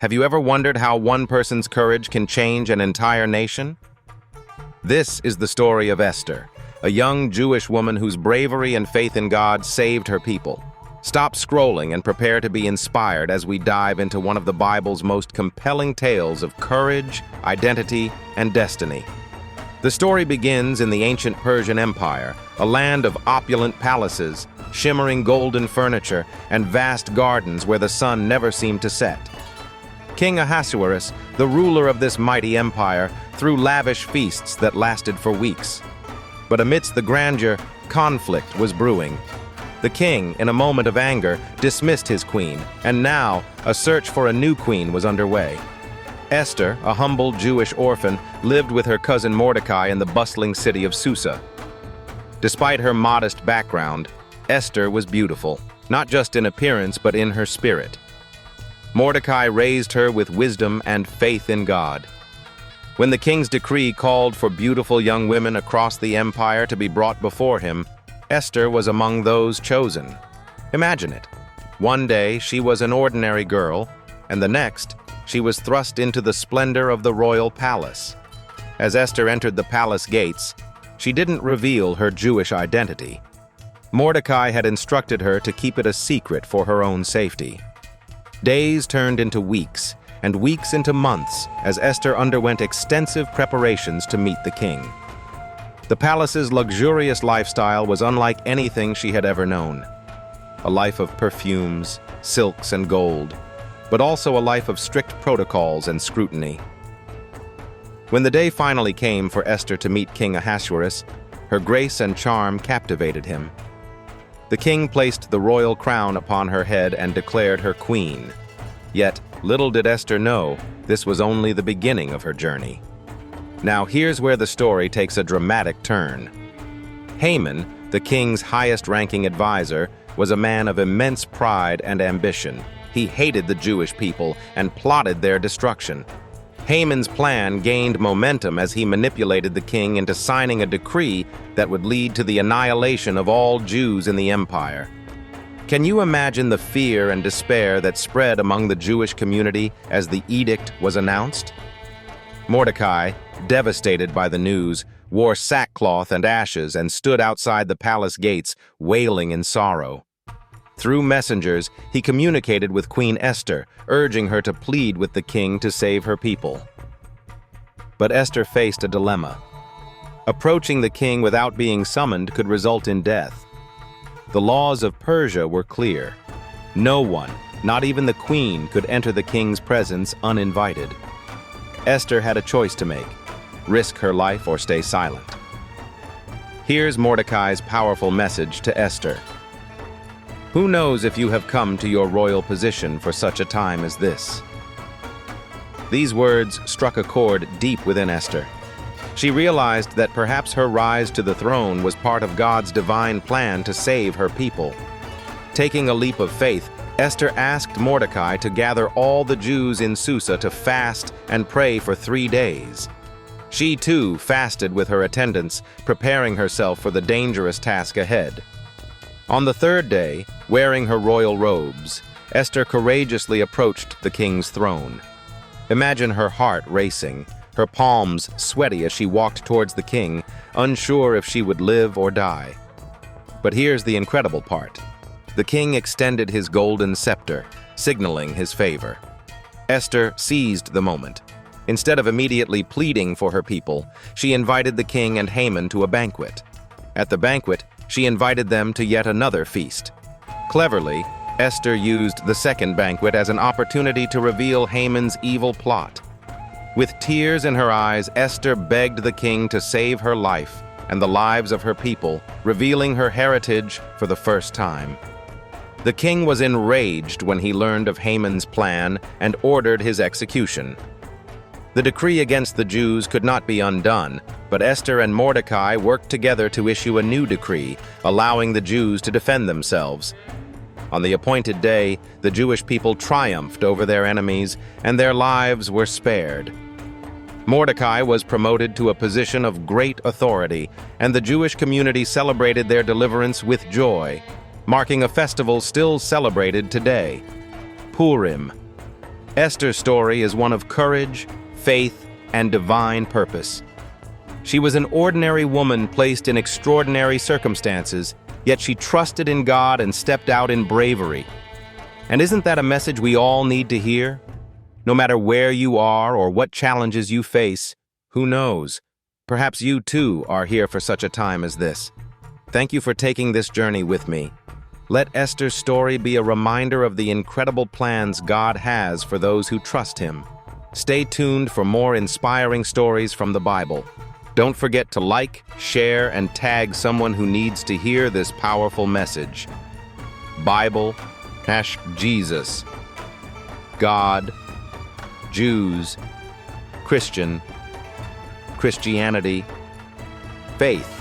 Have you ever wondered how one person's courage can change an entire nation? This is the story of Esther, a young Jewish woman whose bravery and faith in God saved her people. Stop scrolling and prepare to be inspired as we dive into one of the Bible's most compelling tales of courage, identity, and destiny. The story begins in the ancient Persian Empire, a land of opulent palaces, shimmering golden furniture, and vast gardens where the sun never seemed to set. King Ahasuerus, the ruler of this mighty empire, threw lavish feasts that lasted for weeks. But amidst the grandeur, conflict was brewing. The king, in a moment of anger, dismissed his queen, and now a search for a new queen was underway. Esther, a humble Jewish orphan, lived with her cousin Mordecai in the bustling city of Susa. Despite her modest background, Esther was beautiful, not just in appearance but in her spirit. Mordecai raised her with wisdom and faith in God. When the king's decree called for beautiful young women across the empire to be brought before him, Esther was among those chosen. Imagine it. One day she was an ordinary girl, and the next she was thrust into the splendor of the royal palace. As Esther entered the palace gates, she didn't reveal her Jewish identity. Mordecai had instructed her to keep it a secret for her own safety. Days turned into weeks, and weeks into months, as Esther underwent extensive preparations to meet the king. The palace's luxurious lifestyle was unlike anything she had ever known. A life of perfumes, silks, and gold, but also a life of strict protocols and scrutiny. When the day finally came for Esther to meet King Ahasuerus, her grace and charm captivated him. The king placed the royal crown upon her head and declared her queen. Yet, little did Esther know, this was only the beginning of her journey. Now here's where the story takes a dramatic turn. Haman, the king's highest-ranking advisor, was a man of immense pride and ambition. He hated the Jewish people and plotted their destruction. Haman's plan gained momentum as he manipulated the king into signing a decree that would lead to the annihilation of all Jews in the empire. Can you imagine the fear and despair that spread among the Jewish community as the edict was announced? Mordecai, devastated by the news, wore sackcloth and ashes and stood outside the palace gates, wailing in sorrow. Through messengers, he communicated with Queen Esther, urging her to plead with the king to save her people. But Esther faced a dilemma. Approaching the king without being summoned could result in death. The laws of Persia were clear. No one, not even the queen, could enter the king's presence uninvited. Esther had a choice to make: risk her life or stay silent. Here's Mordecai's powerful message to Esther. Who knows if you have come to your royal position for such a time as this? These words struck a chord deep within Esther. She realized that perhaps her rise to the throne was part of God's divine plan to save her people. Taking a leap of faith, Esther asked Mordecai to gather all the Jews in Susa to fast and pray for 3 days. She too fasted with her attendants, preparing herself for the dangerous task ahead. On the 3rd day, wearing her royal robes, Esther courageously approached the king's throne. Imagine her heart racing, her palms sweaty as she walked towards the king, unsure if she would live or die. But here's the incredible part. The king extended his golden scepter, signaling his favor. Esther seized the moment. Instead of immediately pleading for her people, she invited the king and Haman to a banquet. At the banquet, she invited them to yet another feast. Cleverly, Esther used the second banquet as an opportunity to reveal Haman's evil plot. With tears in her eyes, Esther begged the king to save her life and the lives of her people, revealing her heritage for the first time. The king was enraged when he learned of Haman's plan and ordered his execution. The decree against the Jews could not be undone, but Esther and Mordecai worked together to issue a new decree, allowing the Jews to defend themselves. On the appointed day, the Jewish people triumphed over their enemies, and their lives were spared. Mordecai was promoted to a position of great authority, and the Jewish community celebrated their deliverance with joy, marking a festival still celebrated today, Purim. Esther's story is one of courage, faith, and divine purpose. She was an ordinary woman placed in extraordinary circumstances, yet she trusted in God and stepped out in bravery. And isn't that a message we all need to hear? No matter where you are or what challenges you face, who knows? Perhaps you too are here for such a time as this. Thank you for taking this journey with me. Let Esther's story be a reminder of the incredible plans God has for those who trust Him. Stay tuned for more inspiring stories from the Bible. Don't forget to like, share, and tag someone who needs to hear this powerful message. Bible, Jesus, God, Jews, Christianity, faith.